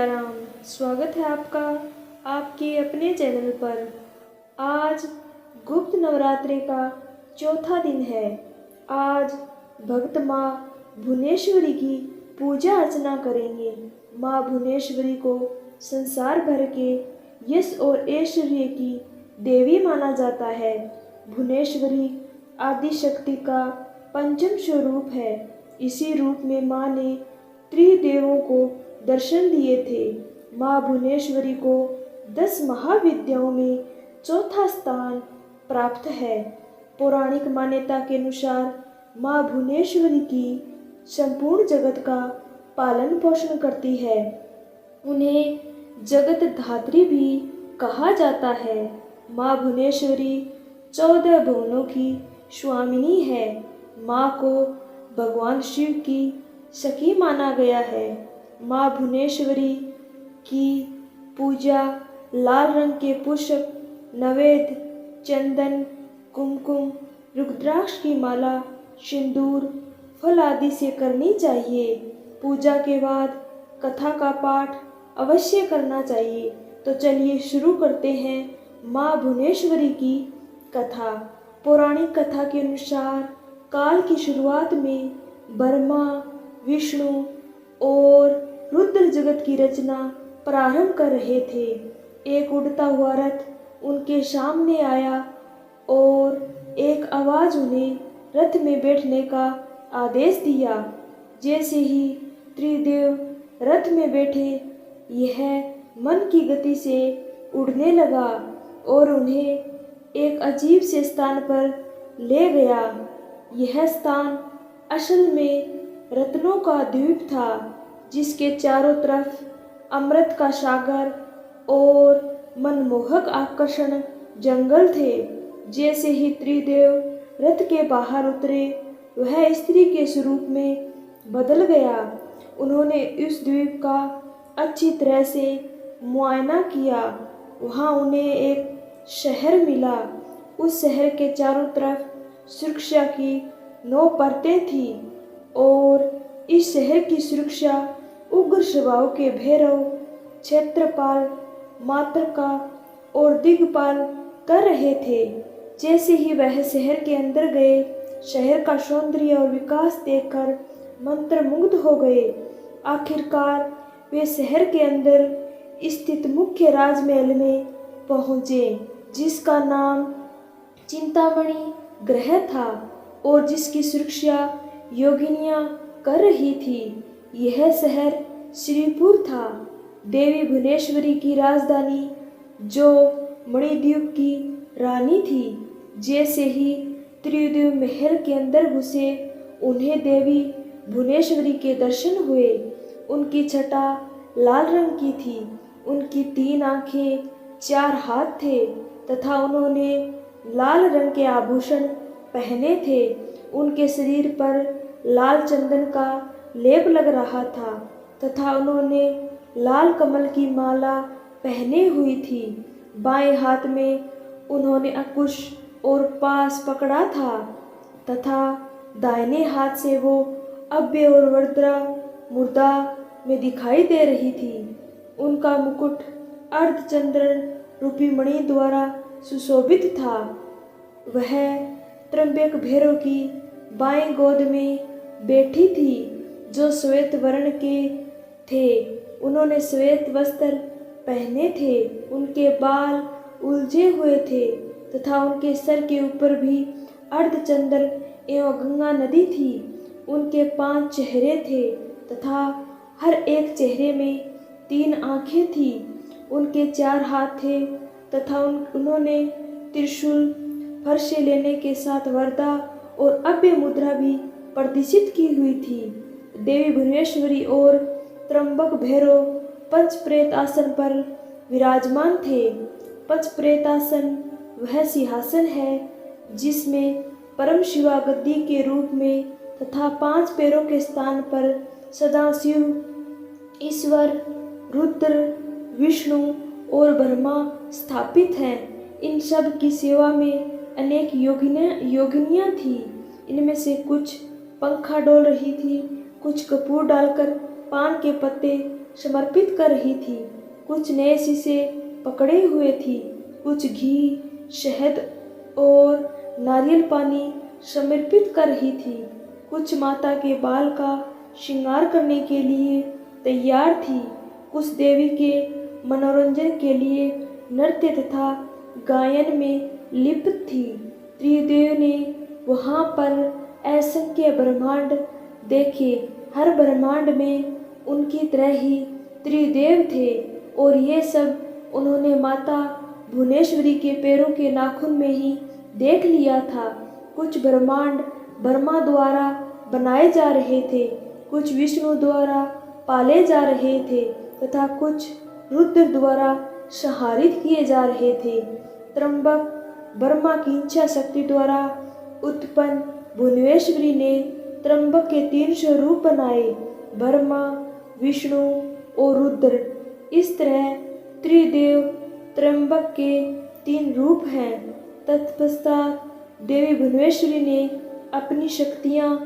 सियाराम। स्वागत है आपका आपके अपने चैनल पर। आज गुप्त नवरात्रि का चौथा दिन है। आज भक्त माँ भुवनेश्वरी की पूजा अर्चना करेंगे। माँ भुवनेश्वरी को संसार भर के यश और ऐश्वर्य की देवी माना जाता है। भुवनेश्वरी आदि शक्ति का पंचम स्वरूप है। इसी रूप में माँ ने त्रिदेवों को दर्शन दिए थे। माँ भुवनेश्वरी को 10 महाविद्याओं में चौथा स्थान प्राप्त है। पौराणिक मान्यता के अनुसार माँ भुवनेश्वरी की संपूर्ण जगत का पालन पोषण करती है। उन्हें जगत धात्री भी कहा जाता है। माँ भुवनेश्वरी 14 भुवनों की स्वामिनी है। माँ को भगवान शिव की सखी माना गया है। माँ भुवनेश्वरी की पूजा लाल रंग के पुष्प, नवेद, चंदन, कुमकुम, रुद्राक्ष की माला, सिंदूर, फल आदि से करनी चाहिए। पूजा के बाद कथा का पाठ अवश्य करना चाहिए। तो चलिए शुरू करते हैं माँ भुवनेश्वरी की कथा। पौराणिक कथा के अनुसार काल की शुरुआत में ब्रह्मा, विष्णु और रुद्र जगत की रचना प्रारंभ कर रहे थे। एक उड़ता हुआ रथ उनके सामने आया और एक आवाज उन्हें रथ में बैठने का आदेश दिया। जैसे ही त्रिदेव रथ में बैठे, यह मन की गति से उड़ने लगा और उन्हें एक अजीब से स्थान पर ले गया। यह स्थान असल में रत्नों का द्वीप था, जिसके चारों तरफ अमृत का सागर और मनमोहक आकर्षण जंगल थे। जैसे ही त्रिदेव रथ के बाहर उतरे, वह स्त्री के स्वरूप में बदल गया। उन्होंने इस द्वीप का अच्छी तरह से मुआयना किया। वहाँ उन्हें एक शहर मिला। उस शहर के चारों तरफ सुरक्षा की 9 परतें थी और इस शहर की सुरक्षा उग्र स्वभाव के भैरव, क्षेत्रपाल, मातृका और दिग्पाल कर रहे थे। जैसे ही वह शहर के अंदर गए, शहर का सौंदर्य और विकास देखकर मंत्रमुग्ध हो गए। आखिरकार वे शहर के अंदर स्थित मुख्य राजमहल में पहुँचे, जिसका नाम चिंतामणि ग्रह था और जिसकी सुरक्षा योगिनियाँ कर रही थी। यह शहर श्रीपुर था, देवी भुवनेश्वरी की राजधानी, जो मणिद्वीप की रानी थी। जैसे ही त्रिदेव महल के अंदर घुसे, उन्हें देवी भुवनेश्वरी के दर्शन हुए। उनकी छटा लाल रंग की थी। उनकी 3 आँखें, 4 हाथ थे तथा उन्होंने लाल रंग के आभूषण पहने थे। उनके शरीर पर लाल चंदन का लेप लग रहा था तथा उन्होंने लाल कमल की माला पहने हुई थी। बाएं हाथ में उन्होंने अंकुश और पास पकड़ा था तथा दाहिने हाथ से वो अभय और वरदा मुद्रा में दिखाई दे रही थी। उनका मुकुट अर्धचंद्र रूपी मणि द्वारा सुशोभित था। वह त्र्यंबक भैरव की बाएं गोद में बैठी थी, जो श्वेत वर्ण के थे। उन्होंने श्वेत वस्त्र पहने थे। उनके बाल उलझे हुए थे तथा उनके सर के ऊपर भी अर्धचंद्र एवं गंगा नदी थी। उनके 5 चेहरे थे तथा हर एक चेहरे में 3 आँखें थी। उनके 4 हाथ थे तथा उन्होंने त्रिशूल, फरसे लेने के साथ वरदा और अभय मुद्रा भी प्रदर्शित की हुई थी। देवी भुवनेश्वरी और त्र्यंबक भैरव पंच प्रेत आसन पर विराजमान थे। पंच प्रेत आसन वह सिंहासन है जिसमें परम शिवा गद्दी के रूप में तथा 5 पैरों के स्थान पर सदाशिव, ईश्वर, रुद्र, विष्णु और ब्रह्मा स्थापित हैं। इन सब की सेवा में अनेक योगिनियाँ थीं। इनमें से कुछ पंखा डोल रही थी, कुछ कपूर डालकर पान के पत्ते समर्पित कर रही थी, कुछ नए शीशे पकड़े हुए थी, कुछ घी, शहद और नारियल पानी समर्पित कर रही थी, कुछ माता के बाल का श्रृंगार करने के लिए तैयार थी, कुछ देवी के मनोरंजन के लिए नृत्य तथा गायन में लिप्त थी। त्रिदेव ने वहाँ पर असंख्य ब्रह्मांड देखे, हर ब्रह्मांड में उनकी तरह ही त्रिदेव थे और ये सब उन्होंने माता भुवनेश्वरी के पैरों के नाखून में ही देख लिया था। कुछ ब्रह्मांड ब्रह्मा द्वारा बनाए जा रहे थे, कुछ विष्णु द्वारा पाले जा रहे थे तथा कुछ रुद्र द्वारा संहारित किए जा रहे थे। त्र्यंबक ब्रह्मा की इच्छा शक्ति द्वारा उत्पन्न भुवनेश्वरी ने त्र्यंबक के 3 स्वरूप बनाए, ब्रह्मा, विष्णु और रुद्र। इस तरह त्रिदेव त्र्यंबक के 3 रूप हैं। तत्पश्चात देवी भुवनेश्वरी ने अपनी शक्तियाँ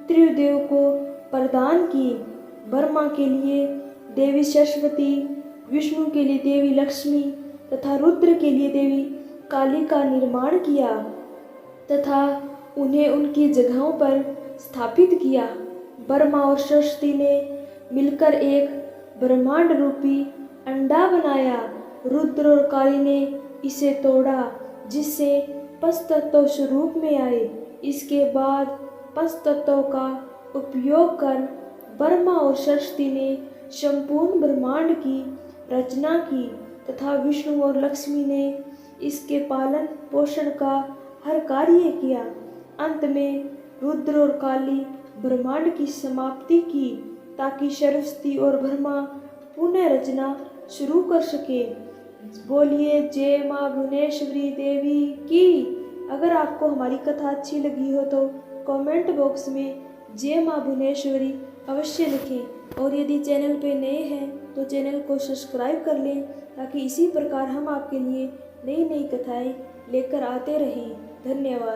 त्रिदेव को प्रदान की। ब्रह्मा के लिए देवी सरस्वती, विष्णु के लिए देवी लक्ष्मी तथा रुद्र के लिए देवी काली का निर्माण किया तथा उन्हें उनकी जगहों पर स्थापित किया। ब्रह्मा और सरस्वती ने मिलकर एक ब्रह्मांड रूपी अंडा बनाया। रुद्र और काली ने इसे तोड़ा जिससे पंचतत्व स्वरूप में आए। इसके बाद पंचतत्वों का उपयोग कर ब्रह्मा और सरस्वती ने संपूर्ण ब्रह्मांड की रचना की तथा विष्णु और लक्ष्मी ने इसके पालन पोषण का हर कार्य किया। अंत में रुद्र और काली ब्रह्मांड की समाप्ति की ताकि सरस्वती और ब्रह्मा पुनः रचना शुरू कर सके। बोलिए जय माँ भुवनेश्वरी देवी की। अगर आपको हमारी कथा अच्छी लगी हो तो कमेंट बॉक्स में जय माँ भुवनेश्वरी अवश्य लिखें और यदि चैनल पे नए हैं तो चैनल को सब्सक्राइब कर लें ताकि इसी प्रकार हम आपके लिए नई नई कथाएं लेकर आते रहें। धन्यवाद।